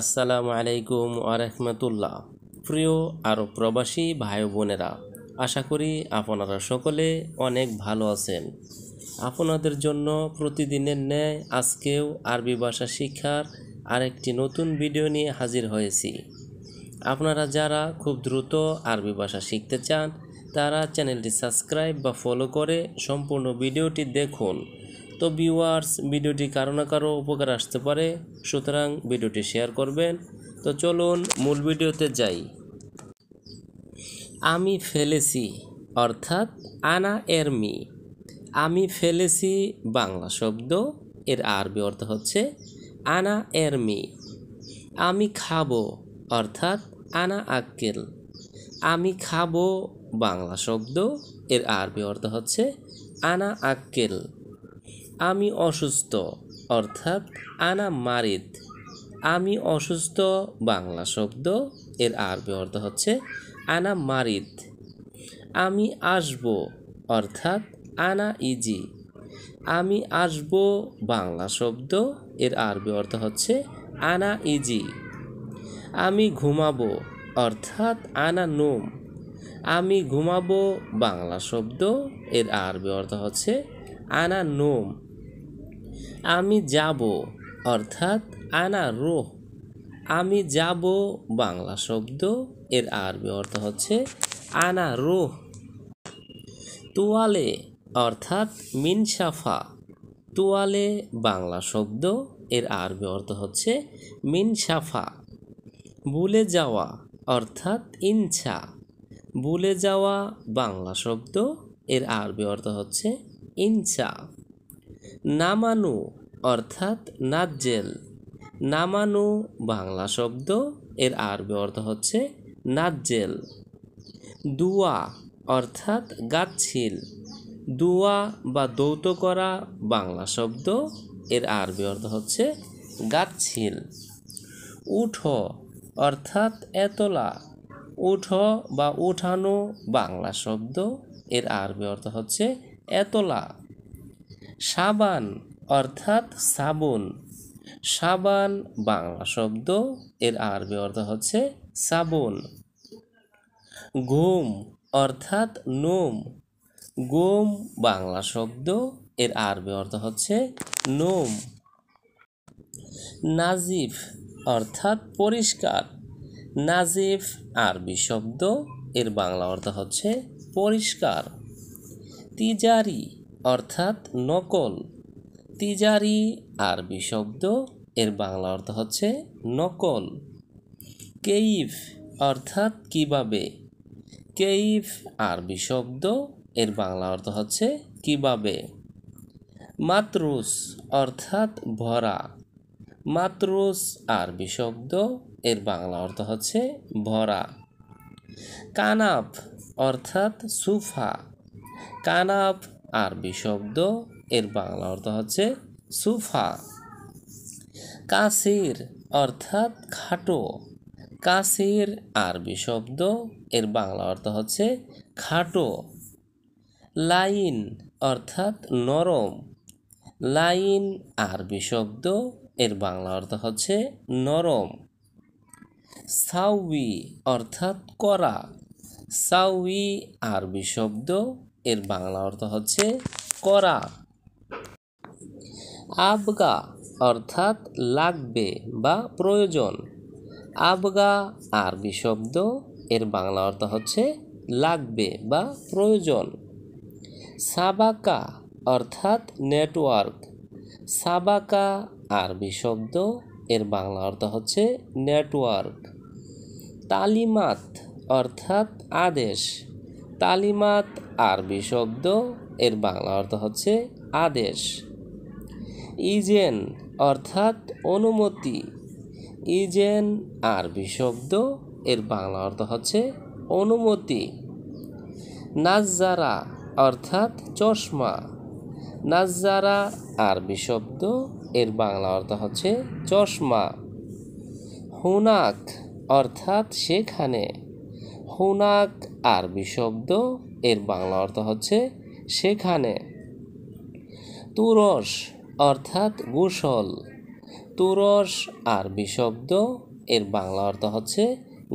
আসসালামু আলাইকুম ওয়ারাহমাতুল্লাহ। প্রিয় আরব প্রবাসী ভাই বোনেরা, আশা করি আপনারা সকলে অনেক ভালো আছেন। আপনাদের জন্য প্রতিদিনের ন্যায় আজকেও আরবি ভাষা শিক্ষার আরেকটি নতুন ভিডিও নিয়ে হাজির হয়েছি। আপনারা যারা খুব দ্রুত আরবি ভাষা শিখতে চান তারা চ্যানেলটি সাবস্ক্রাইব বা ফলো করে সম্পূর্ণ ভিডিওটি দেখুন। তো ভিউয়ার্স, ভিডিওটি কারো না কারো উপকার আসতে পারে, সুতরাং ভিডিওটি শেয়ার করবেন। তো চলুন মূল ভিডিওতে যাই। আমি ফেলেছি অর্থাৎ আনা এরমি। আমি ফেলেছি বাংলা শব্দ, এর আরবি অর্থ হচ্ছে আনা এরমি। আমি খাবো অর্থাৎ আনা আক্কেল। আমি খাবো বাংলা শব্দ, এর আরবি অর্থ হচ্ছে আনা আক্কেল। আমি অসুস্থ অর্থাৎ আনা মারিদ। আমি অসুস্থ বাংলা শব্দ, এর আরবি অর্থ হচ্ছে আনা মারিদ। আমি আসবো অর্থাৎ আনা ইজি। আমি আসবো বাংলা শব্দ, এর আরবি অর্থ হচ্ছে আনা ইজি। আমি ঘুমাবো অর্থাৎ আনা নোম। আমি ঘুমাবো বাংলা শব্দ, এর আরবি অর্থ হচ্ছে আনা নোম। আমি যাব অর্থাৎ আনা রোহ। আমি যাব বাংলা শব্দ, এর আরবি অর্থ হচ্ছে আনা রোহ। তোয়ালে অর্থাৎ মিনসাফা। তোয়ালে বাংলা শব্দ, এর আরবি অর্থ হচ্ছে মিনসাফা। ভুলে যাওয়া অর্থাৎ ইনছা। ভুলে যাওয়া বাংলা শব্দ, এর আরবি অর্থ হচ্ছে ইনছা। নামানু অর্থাৎ নাজ্জেল। নামানু বাংলা শব্দ, এর আরবি অর্থ হচ্ছে নাজ্জেল। দুয়া অর্থাৎ গাচ্ছিল। দুয়া বা দৌত করা বাংলা শব্দ, এর আরবি অর্থ হচ্ছে গাচ্ছিল। উঠো অর্থাৎ এতলা। উঠো বা উঠানো বাংলা শব্দ, এর আরবি অর্থ হচ্ছে এতলা। সাবান অর্থাৎ সাবুন। সাবান বাংলা শব্দ, এর আরবি অর্থ হচ্ছে সাবুন। ঘুম অর্থাৎ নোম। ঘুম বাংলা শব্দ, এর আরবি অর্থ হচ্ছে নোম। নাজিফ অর্থাৎ পরিষ্কার। নাজিফ আরবি শব্দ, এর বাংলা অর্থ হচ্ছে পরিষ্কার। তিজারি অর্থাৎ নকল। তিজারি আরবি শব্দ, এর বাংলা অর্থ হচ্ছে নকল। কেইফ অর্থাৎ কিভাবে। কেইফ আরবি শব্দ, এর বাংলা অর্থ হচ্ছে কিভাবে। মাতরুস অর্থাৎ ভরা। মাতরুস আরবি শব্দ, এর বাংলা অর্থ হচ্ছে ভরা। কানাপ অর্থাৎ সুফা। কানাপ আরবি শব্দ, এর বাংলা অর্থ হচ্ছে সুফা। কাসির অর্থাৎ খাটো। কাসির আরবি শব্দ, এর বাংলা অর্থ হচ্ছে খাটো। লাইন অর্থাৎ নরম। লাইন আরবি শব্দ, এর বাংলা অর্থ হচ্ছে নরম। সাউই অর্থাৎ করা। সাউই আরবি শব্দ, এর বাংলা অর্থ হচ্ছে করা। আবগা অর্থাৎ লাগবে বা প্রয়োজন। আবগা আরবি শব্দ, এর বাংলা অর্থ হচ্ছে লাগবে বা প্রয়োজন। সাবাকা অর্থাৎ নেটওয়ার্ক। সাবাকা আরবি শব্দ, এর বাংলা অর্থ হচ্ছে নেটওয়ার্ক। তালিমাত অর্থাৎ আদেশ। তালিমাত আরবি শব্দ, এর বাংলা অর্থ হচ্ছে আদেশ। ইজেন অর্থাৎ অনুমতি। ইজেন আরবি শব্দ, এর বাংলা অর্থ হচ্ছে অনুমতি। নাজ্জারা অর্থাৎ চশমা। নাজ্জারা আরবি শব্দ, এর বাংলা অর্থ হচ্ছে চশমা। হুনাক অর্থাৎ সেখানে। হুনাক আরবি শব্দ, এর বাংলা অর্থ হচ্ছে সেখানে। তুরস অর্থাৎ গোসল। তুরস আরবি শব্দ, এর বাংলা অর্থ হচ্ছে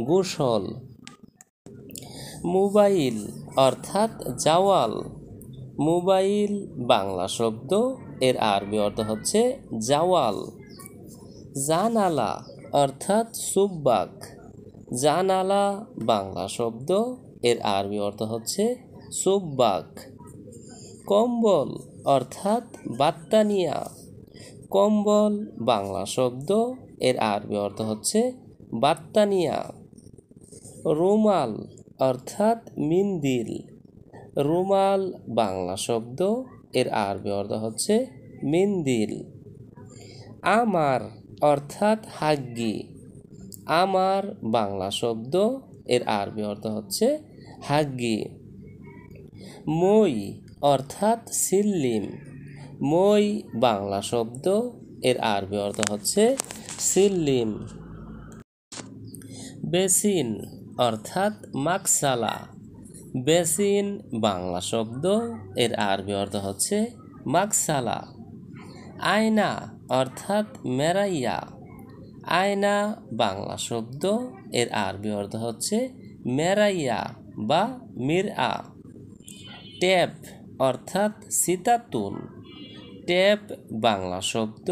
গোসল। মোবাইল অর্থাৎ জাওয়াল, মোবাইল বাংলা শব্দ, এর আরবি অর্থ হচ্ছে জাওয়াল। জানালা অর্থাৎ সুব্বাক, জানালা বাংলা শব্দ, এর আরবি অর্থ হচ্ছে সুব্বাক। কম্বল অর্থাৎ বাত্তানিয়া, কম্বল বাংলা শব্দ, এর আরবি অর্থ হচ্ছে বাত্তানিয়া। রুমাল অর্থাৎ মিন্দিল, রুমাল বাংলা শব্দ, এর আরবি অর্থ হচ্ছে মিন্দিল। আমার অর্থাৎ হাগ্গি, আমার বাংলা শব্দ, এর আরবি অর্থ হচ্ছে হাগ্গি। মই অর্থাৎ সিল্লিম, মই বাংলা শব্দ, এর আরবি অর্থ হচ্ছে সিল্লিম। বেসিন অর্থাৎ মাকসালা, বেসিন বাংলা শব্দ, এর আরবি অর্থ হচ্ছে মাকসালা। আয়না অর্থাৎ মেরাইয়া, আয়না বাংলা শব্দ, এর আরবি অর্থ হচ্ছে মেরাইয়া বা মিরআ। ট্যাপ অর্থাৎ সিতাতুন, ট্যাপ বাংলা শব্দ,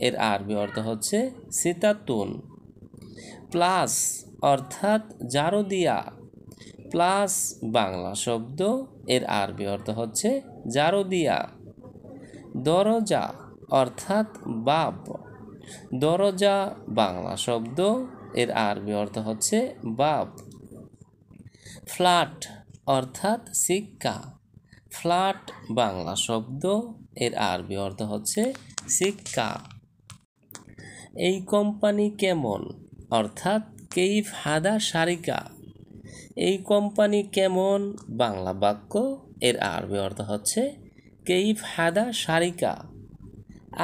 এর আরবি অর্থ হচ্ছে সিতাতুন। প্লাস অর্থাৎ জারদিয়া, প্লাস বাংলা শব্দ, এর আরবি অর্থ হচ্ছে জারদিয়া। দরজা অর্থাৎ বাব, দরজা বাংলা শব্দ, এর আরবি অর্থ হচ্ছে বাব। ফ্ল্যাট অর্থাৎ সিক্কা, ফ্ল্যাট বাংলা শব্দ, এর আরবি অর্থ হচ্ছে সিক্কা। এই কোম্পানি কেমন অর্থাৎ কেইফ হাদা শারিকা, এই কোম্পানি কেমন বাংলা বাক্য, এর আরবি অর্থ হচ্ছে কেইফ হাদা শারিকা।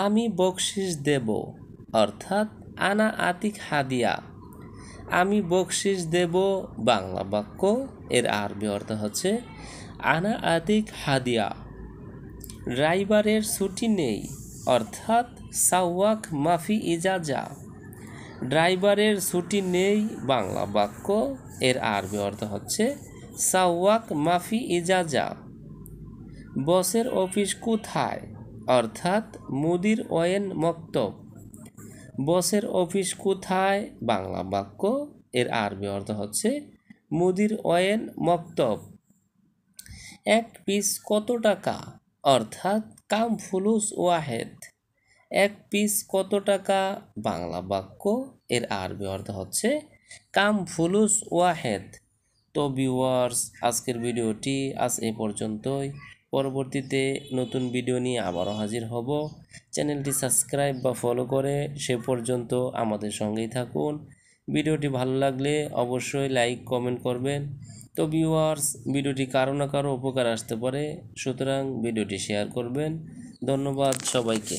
আমি বকশিস দেব অর্থাৎ আনা আতিক হাদিয়া, আমি বকশিস দেব বাংলা বাক্য, এর আরবি অর্থ হচ্ছে আনা আতিক হাদিয়া। ড্রাইভারের ছুটি নেই অর্থাৎ সাওয়াক মাফি ইজাজা, ড্রাইভারের ছুটি নেই বাংলা বাক্য, এর আরবি অর্থ হচ্ছে সাওয়াক মাফি ইজাজা। বসের অফিস কোথায় অর্থাৎ মুদির ওয়েন মক্তব, বসের অফিস কোথায় বাংলা বাক্য, এর আরবি অর্থ হচ্ছে মুদির ওয়েন মক্তব। এক পিস কত টাকা অর্থাৎ কাম ফুলুস ওয়াহেদ, এক পিস কত টাকা বাংলা বাক্য, এর আরবি অর্থ হচ্ছে কাম ফুলুস ওয়াহেদ। তো ভিউয়ার্স, আজকের ভিডিওটি আজ এ পর্যন্তই। পরবর্তীতে নতুন ভিডিও নিয়ে আবারও হাজির হব। চ্যানেলটি সাবস্ক্রাইব বা ফলো করে সে পর্যন্ত আমাদের সঙ্গেই থাকুন। ভিডিওটি ভালো লাগলে অবশ্যই লাইক কমেন্ট করবেন। তো ভিউয়ার্স, ভিডিওটি কারো না কারো উপকার আসতে পারে, সুতরাং ভিডিওটি শেয়ার করবেন। ধন্যবাদ সবাইকে।